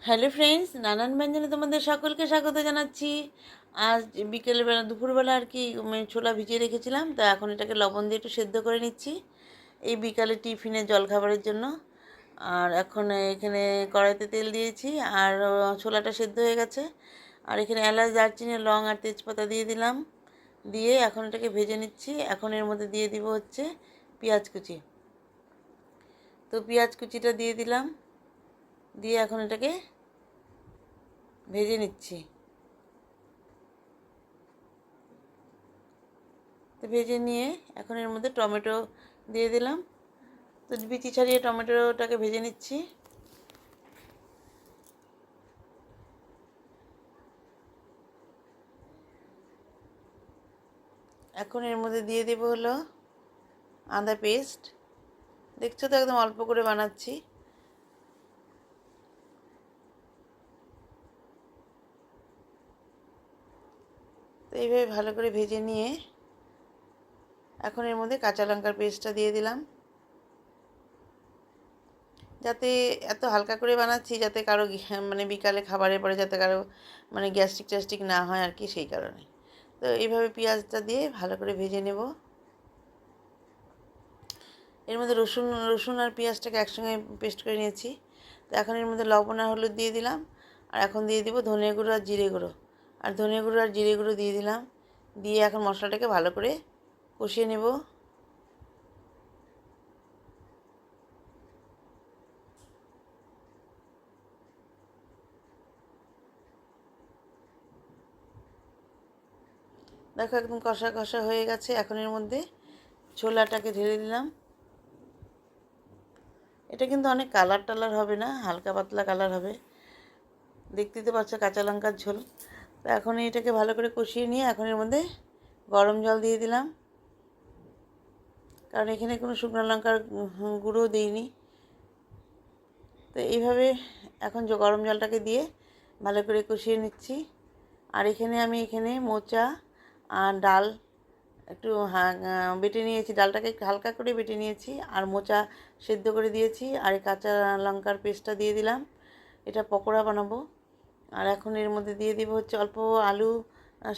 Hello friends, নানান ব্যঞ্জনে তোমাদের সকলকে স্বাগত জানাচ্ছি। আজ বিকেলবেলা দুপুরবেলা আর কি ছোলা ভিজিয়ে রেখেছিলাম, তো এখন এটাকে লবণ দিয়ে একটু সেদ্ধ করে নিচ্ছি এই বিকালে টিফিনের জলখাবারের জন্য। আর এখন এখানে কড়াইতে তেল দিয়েছি, আর ছোলাটা সেদ্ধ হয়ে গেছে। আর এখানে এলাচ, দারচিনি, লং আর তেজপাতা দিয়ে দিলাম। দিয়ে এখন এটাকে ভেজে নিচ্ছি। এখন এর মধ্যে দিয়ে দিব হচ্ছে পেঁয়াজ কুচি। তো পেঁয়াজ কুচিটা দিয়ে দিলাম, দিয়ে এখন এটাকে ভেজে নিচ্ছি। তো ভেজে নিয়ে এখন এর মধ্যে টমেটো দিয়ে দিলাম। তো বিচি ছাড়িয়ে টমেটোটাকে ভেজে নিচ্ছি। এখন এর মধ্যে দিয়ে দেবো হলো আদা পেস্ট। দেখছো তো একদম অল্প করে বানাচ্ছি। তো এইভাবে ভালো করে ভেজে নিয়ে এখন এর মধ্যে কাঁচা লঙ্কার পেস্টটা দিয়ে দিলাম। যাতে এত হালকা করে বানাচ্ছি যাতে কারো মানে বিকালে খাবারের পরে যাতে কারো মানে গ্যাস্ট্রিক ট্যাস্ট্রিক না হয় আর কি, সেই কারণে। তো এইভাবে পেঁয়াজটা দিয়ে ভালো করে ভেজে নেব। এর মধ্যে রসুন আর পেঁয়াজটাকে একসঙ্গে পেস্ট করে নিয়েছি। তো এখন এর মধ্যে লবণ আর হলুদ দিয়ে দিলাম। আর এখন দিয়ে দিব ধনে গুঁড়ো আর জিরে গুঁড়ো। আর ধনে গুঁড়ো আর জিরে গুঁড়ো দিয়ে দিলাম। দিয়ে এখন মশলাটাকে ভালো করে কষিয়ে নেব। দেখো একদম কষা কষা হয়ে গেছে। এখন এর মধ্যে ছোলাটাকে ঢেলে দিলাম। এটা কিন্তু অনেক কালার টালার হবে না, হালকা পাতলা কালার হবে। দেখতেই তো পাচ্ছ কাঁচা লঙ্কার ঝোল। তো এখন এটাকে ভালো করে কষিয়ে নিয়ে এখন এর মধ্যে গরম জল দিয়ে দিলাম, কারণ এখানে কোনো শুকনো লঙ্কার গুঁড়ো দিইনি। তো এইভাবে এখন গরম জলটাকে দিয়ে ভালো করে কষিয়ে নিচ্ছি। আর এখানে মোচা আর ডাল একটু বেটে নিয়েছি, ডালটাকে একটু হালকা করে বেটে নিয়েছি, আর মোচা সেদ্ধ করে দিয়েছি, আর এই কাঁচা লঙ্কার পেস্টটা দিয়ে দিলাম। এটা পকোড়া বানাবো। আর এখন এর মধ্যে দিয়ে দিব হচ্ছে অল্প আলু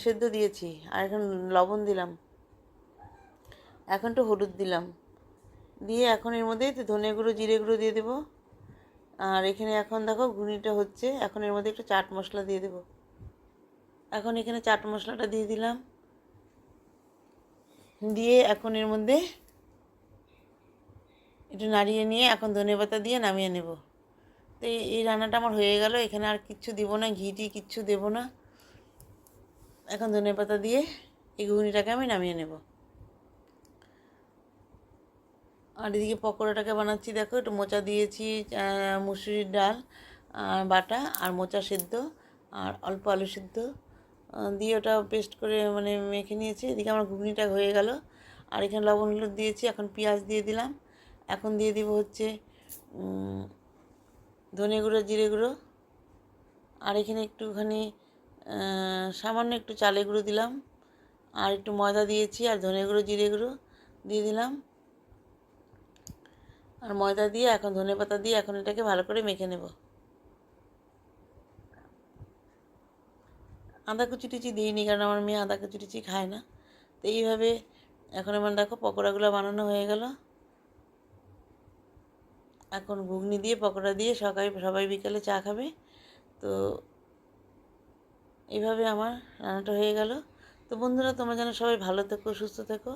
সেদ্ধ দিয়েছি, আর এখন লবণ দিলাম, এখন একটু হলুদ দিলাম। দিয়ে এখন এর মধ্যে ধনে গুঁড়ো জিরে গুঁড়ো দিয়ে দেবো। আর এখানে এখন দেখো ঘুগনিটা হচ্ছে, এখন এর মধ্যে একটু চাট মশলা দিয়ে দেবো। এখন এখানে চাট মশলাটা দিয়ে দিলাম। দিয়ে এখন এর মধ্যে একটু নাড়িয়ে নিয়ে এখন ধনেপাতা দিয়ে নামিয়ে নেব। তো এই রান্নাটা আমার হয়ে গেল। এখানে আর কিচ্ছু দিব না, ঘি টি কিচ্ছু দেবো না। এখন ধনেপাতা দিয়ে এই ঘুগনিটাকে আমি নামিয়ে নেব। আর এদিকে পকোড়াটাকে বানাচ্ছি। দেখো একটু মোচা দিয়েছি, মুসুরির ডাল বাটা, আর মোচা সেদ্ধ, আর অল্প আলু সেদ্ধ দিয়ে ওটা পেস্ট করে মানে মেখে নিয়েছি। এদিকে আমার ঘুগনিটা হয়ে গেল। আর এখানে লবণ হলুদ দিয়েছি, এখন পেঁয়াজ দিয়ে দিলাম। এখন দিয়ে দিব হচ্ছে ধনে গুঁড়ো জিরে গুঁড়ো। আর এখানে একটুখানি সামান্য একটু চালের গুঁড়ো দিলাম, আর একটু ময়দা দিয়েছি, আর ধনে গুঁড়ো জিরে গুঁড়ো দিয়ে দিলাম। আর ময়দা দিয়ে এখন ধনেপাতা দিয়ে এখন এটাকে ভালো করে মেখে নেব। আদা কুচি টুচি দিইনি, কারণ আমার মেয়ে আদা কুচি টুচি খায় না। তো এইভাবে এখন আমার দেখো পকোড়াগুলো বানানো হয়ে গেল। এখন ঘুগনি দিয়ে পকোড়া দিয়ে সবাই বিকালে চা খাবে। তো এইভাবে আমার রান্নাটা হয়ে গেল। তো বন্ধুরা, তোমরা যেন সবাই ভালো থেকো, সুস্থ থেকো।